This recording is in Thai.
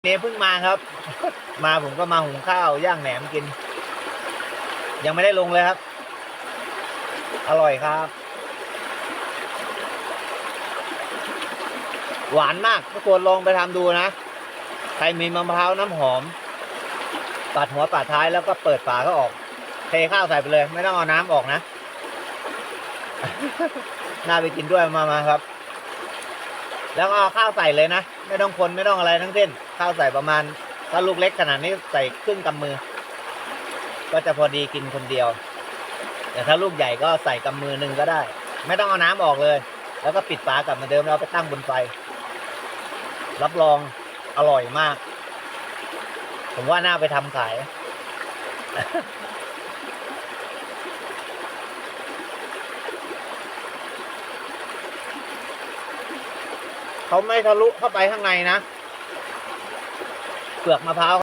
เพิ่งมาครับ มาผมก็มาหุงข้าวย่างแหนมกิน ยังไม่ได้ลงเลยครับ อร่อยครับ หวานมากทุกคนลองไปทำดูนะ ใครมีมะพร้าวน้ำหอมปัดหัวปัดท้ายแล้วก็เปิดฝาก็ออกเทข้าวใส่ไปเลย ไม่ต้องเอาน้ำออกนะ น่าไปกินด้วยมาครับ แล้วก็เอาข้าวใส่เลยนะไม่ต้องคนไม่ต้องอะไรทั้งสิ้นข้าวใส่ประมาณถ้าลูกเล็กขนาดนี้ใส่ครึ่งกำมือก็จะพอดีกินคนเดียวแต่ถ้าลูกใหญ่ก็ใส่กำมือหนึ่งก็ได้ไม่ต้องเอาน้ำออกเลยแล้วก็ปิดฝากลับมาเดิมแล้วไปตั้งบนไฟรับรองอร่อยมากผมว่าน่าไปทำขาย เขาไม่ทะลุเข้าไปข้างในนะเปลือกมะพร้าว